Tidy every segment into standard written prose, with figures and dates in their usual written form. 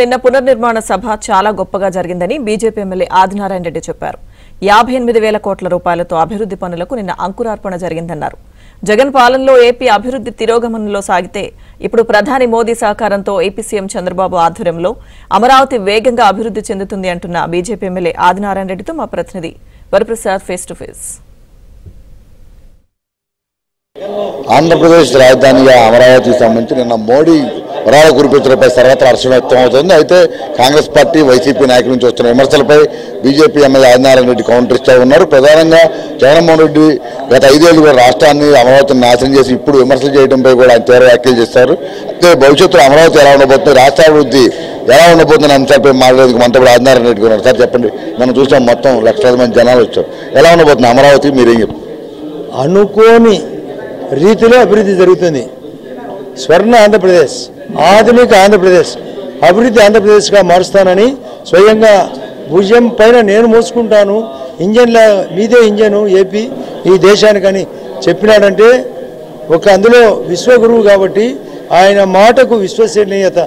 నిన్న పునర్నిర్మాణ సభ చాలా గొప్పగా జరిగిందని బీజేపీ ఎమ్మెల్యే ఆదినారాయణ రెడ్డి చెప్పారు. 58,000 కోట్ల రూపాయలతో అభివృద్ధి పనులకు నిన్న అంకురార్పణ జరిగిందన్నారు. జగన్ పాలనలో ఏపీ అభివృద్ధి తిరోగమనంలో సాగితే ఇప్పుడు ప్రధాని మోదీ సహకారంతో ఏపీ సీఎం చంద్రబాబు ఆధ్వర్యంలో అమరావతి వేగంగా అభివృద్ధి చెందుతుంది అంటున్న బీజేపీ ఎమ్మెల్యే ఆదినారాయణ రెడ్డితో మా ప్రతినిధి Varaprasad face to face. Andhra Pradesh రాజధానిగా అమరావతికి సంబంధించి నిన్న మోడీ వరాల కురిపించడంపై సర్వత్రా హర్షం వ్యక్తం అవుతుంది. అయితే కాంగ్రెస్ పార్టీ వైసీపీ నాయకుల నుంచి వస్తున్న విమర్శలపై BJP MLA Adinarayana Reddy counter ఇస్తూ ఉన్నారు. ప్రధానంగా జగన్మోహన్ రెడ్డి గత 5 ఏళ్లు కూడా రాష్ట్రాన్ని అమరావతిని నాశనం చేసి ఇప్పుడు విమర్శలు చేయడంపై కూడా ఆయన తీవ్ర వ్యాఖ్యలు చేస్తారు. అయితే భవిష్యత్తులో అమరావతి ఎలా ఉండబోతుంది, రాష్ట్రాభివృద్ధి ఎలా ఉండబోతున్న అంశాలపై మాట్లాడేందుకు మనతో కూడా ఆదినారాయణ రెడ్డి ఉన్నారు. సార్ చెప్పండి, మనం చూసాం మొత్తం లక్షలాది మంది జనాలు వచ్చారు, ఎలా ఉండబోతుంది అమరావతి, మీరేం చెప్తారు? అనుకోని రీతిలో అభివృద్ధి జరుగుతుంది. స్వర్ణ ఆంధ్రప్రదేశ్, ఆధునిక ఆంధ్రప్రదేశ్, అభివృద్ధి ఆంధ్రప్రదేశ్గా మారుస్తానని స్వయంగా భుజం పైన నేను మోసుకుంటాను, ఇంజన్ల మీదే ఇంజను ఏపీ ఈ దేశానికని చెప్పినాడంటే అందులో విశ్వగురువు కాబట్టి ఆయన మాటకు విశ్వసనీయత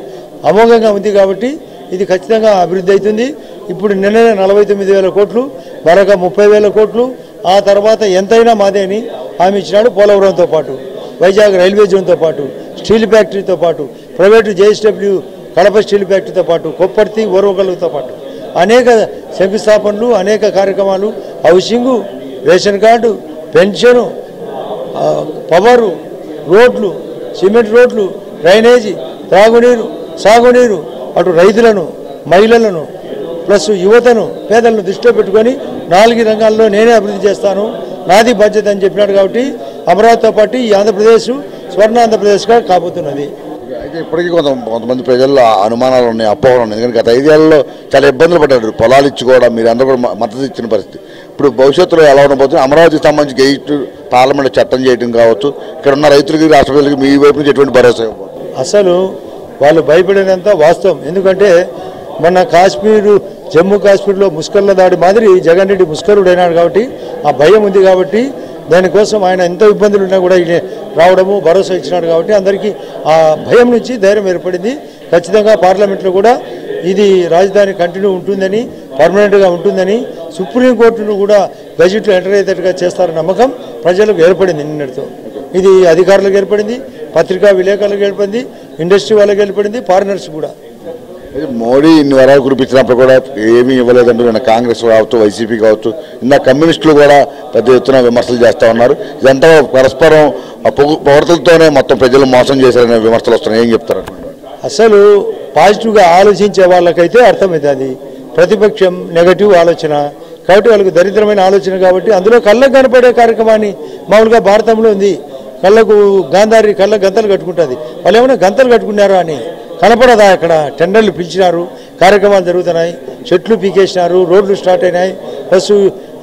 అమోఘంగా ఉంది కాబట్టి ఇది ఖచ్చితంగా అభివృద్ధి అవుతుంది. ఇప్పుడు నిన్ననే 49,000 కోట్లు, మరొక 30,000 కోట్లు, ఆ తర్వాత ఎంతైనా మాదే అని హామీ ఇచ్చినాడు. పోలవరంతో పాటు వైజాగ్ రైల్వే జోన్తో పాటు స్టీల్ ఫ్యాక్టరీతో పాటు ప్రైవేటు జేఎస్డబ్ల్యూ కడప స్టీల్ ఫ్యాక్టరీతో పాటు కొప్పర్తి ఓర్వకల్లుతో పాటు అనేక శంకుస్థాపనలు, అనేక కార్యక్రమాలు, housing, ration card, pension, power, రోడ్లు, సిమెంట్ రోడ్లు, డ్రైనేజీ, త్రాగునీరు, సాగునీరు, అటు రైతులను, మహిళలను ప్లస్ యువతను, పేదలను దృష్టిలో పెట్టుకొని 4 రంగాల్లో నేనే అభివృద్ధి చేస్తాను, నాది బాధ్యత అని చెప్పినాడు. కాబట్టి అమరావతితో పాటు ఈ ఆంధ్రప్రదేశ్ స్వర్ణ ఆంధ్రప్రదేశ్గా కాబోతున్నది. అయితే ఇప్పటికీ కొంతమంది ప్రజల్లో అనుమానాలు ఉన్నాయి, అపోహలు ఉన్నాయి. ఎందుకంటే గత 5 ఏళ్లలో చాలా ఇబ్బందులు పడ్డారు, పొలాలు ఇచ్చి కూడా మీరు అందరూ కూడా మద్దతు ఇచ్చిన పరిస్థితి. ఇప్పుడు భవిష్యత్తులో ఎలా ఉండబోతుంది, అమరావతికి సంబంధించి గెయిట్ పార్లమెంట్ చట్టం చేయడం కావచ్చు, ఇక్కడ ఉన్న రైతులకి రాష్ట్ర ప్రజలకి మీ వైపు నుంచి ఎటువంటి భరోసా ఇవ్వబోతుంది? అసలు వాళ్ళు భయపడినంత వాస్తవం. ఎందుకంటే మొన్న కాశ్మీరు, జమ్మూ కాశ్మీర్లో ముస్కర్ల దాడి మాదిరి జగన్ రెడ్డి ముస్కరుడైనాడు కాబట్టి ఆ భయం ఉంది. కాబట్టి దానికోసం ఆయన ఎంతో ఇబ్బందులు ఉన్నా కూడా రావడము, భరోసా ఇచ్చినాడు. కాబట్టి అందరికీ ఆ భయం నుంచి ధైర్యం ఏర్పడింది. ఖచ్చితంగా పార్లమెంట్లో కూడా ఇది రాజధాని కంటిన్యూ ఉంటుందని, పర్మనెంట్గా ఉంటుందని, సుప్రీంకోర్టును కూడా బడ్జెట్లో ఎంటర్ అయ్యేటట్టుగా చేస్తారన్న నమ్మకం ప్రజలకు ఏర్పడింది నిన్నటితో. ఇది అధికారులకు ఏర్పడింది, పత్రికా విలేకరులకు ఏర్పడింది, ఇండస్ట్రీ వాళ్ళకి ఏర్పడింది, ఫారినర్స్ కూడా. మోడీ ఇన్ని వరాలు కురిపించినప్పుడు కూడా ఏమీ ఇవ్వలేదంటూ నిన్న కాంగ్రెస్ కావచ్చు, వైసీపీ కావచ్చు, ఇందా కమ్యూనిస్టులు కూడా పెద్ద ఎత్తున విమర్శలు చేస్తూ ఉన్నారు. ఇదంతా పరస్పరం పొగడ్తలతోనే మొత్తం ప్రజలు మోసం చేశారనే విమర్శలు వస్తున్నాయి, ఏం చెప్తారు? అసలు పాజిటివ్గా ఆలోచించే వాళ్ళకైతే అర్థమవుతుంది. ప్రతిపక్షం నెగటివ్ ఆలోచన కాబట్టి వాళ్ళకు దరిద్రమైన ఆలోచన కాబట్టి అందులో కళ్ళకు కనపడే కార్యక్రమాన్ని మామూలుగా భారతంలో ఉంది. కళ్ళకు గాంధారి కళ్ళ గంతలు కట్టుకుంటుంది, వాళ్ళు ఏమైనా గంతలు కట్టుకున్నారా అని కనపడదా? అక్కడ టెండర్లు పిలిచినారు, కార్యక్రమాలు జరుగుతున్నాయి, చెట్లు పీకేసినారు, రోడ్లు స్టార్ట్ అయినాయి, బస్సు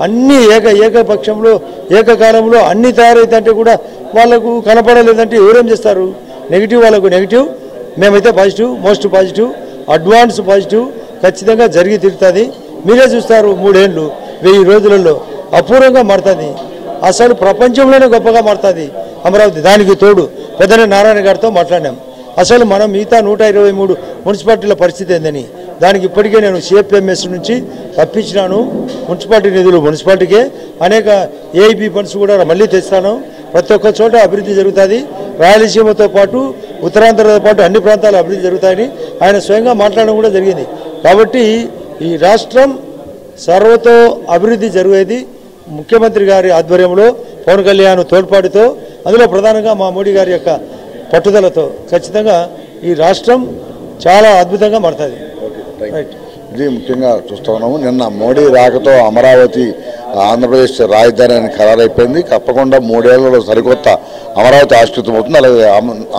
అన్నీ ఏకపక్షంలో ఏకకాలంలో అన్నీ తయారైతే కూడా వాళ్ళకు కనపడలేదంటే ఎవరేం చేస్తారు? నెగిటివ్ వాళ్ళకు నెగిటివ్, మేమైతే positive, most positive, advance positive ఖచ్చితంగా జరిగి తీరుతుంది. మీరే చూస్తారు 3 ఏళ్ళు 1000 రోజులలో అపూర్వంగా మారుతుంది. అసలు ప్రపంచంలోనే గొప్పగా మారుతుంది అమరావతి. దానికి తోడు పెద్దన నారాయణ గారితో మాట్లాడినాం. అసలు మనం మిగతా 123 మున్సిపాలిటీల పరిస్థితి ఏందని దానికి ఇప్పటికే నేను సిఎఫ్ఎంఎస్ నుంచి తప్పించినాను. మున్సిపాలిటీ నిధులు మున్సిపాలిటీకే, అనేక ఏఐపీ ఫండ్స్ కూడా మళ్ళీ తెస్తాను. ప్రతి ఒక్క చోట అభివృద్ధి జరుగుతుంది. రాయలసీమతో పాటు ఉత్తరాంధ్రతో పాటు అన్ని ప్రాంతాలు అభివృద్ధి జరుగుతాయని ఆయన స్వయంగా మాట్లాడడం కూడా జరిగింది. కాబట్టి ఈ రాష్ట్రం సర్వతో అభివృద్ధి జరిగేది ముఖ్యమంత్రి గారి ఆధ్వర్యంలో, పవన్ కళ్యాణ్ తోడ్పాటుతో, అందులో ప్రధానంగా మా మోడీ గారి యొక్క పట్టుదలతో ఖచ్చితంగా ఈ రాష్ట్రం చాలా అద్భుతంగా మారుతుంది. ఇది ముఖ్యంగా చూస్తూ ఉన్నాము. నిన్న మోడీ రాకతో అమరావతి ఆంధ్రప్రదేశ్ రాజధాని అని ఖరారైపోయింది. తప్పకుండా 3 ఏళ్లలో సరికొత్త అమరావతి ఆవిష్కృతమవుతుంది. అలాగే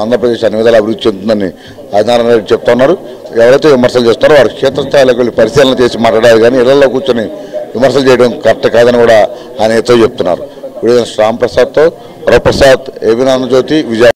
ఆంధ్రప్రదేశ్ అన్ని విధాలు అభివృద్ధి చెందుతుందని ఆదినారాయణ రెడ్డి చెప్తున్నారు. ఎవరైతే విమర్శలు చేస్తారో వారు క్షేత్రస్థాయిలోకి వెళ్ళి పరిశీలన చేసి మాట్లాడారు, కానీ ఇళ్లలో కూర్చొని విమర్శలు చేయడం కరెక్ట్ కాదని కూడా ఆయన ఎత్తో చెప్తున్నారు. రాంప్రసాద్తో వరప్రసాద్, ఏబీ ఆంధ్రజ్యోతి, విజయ.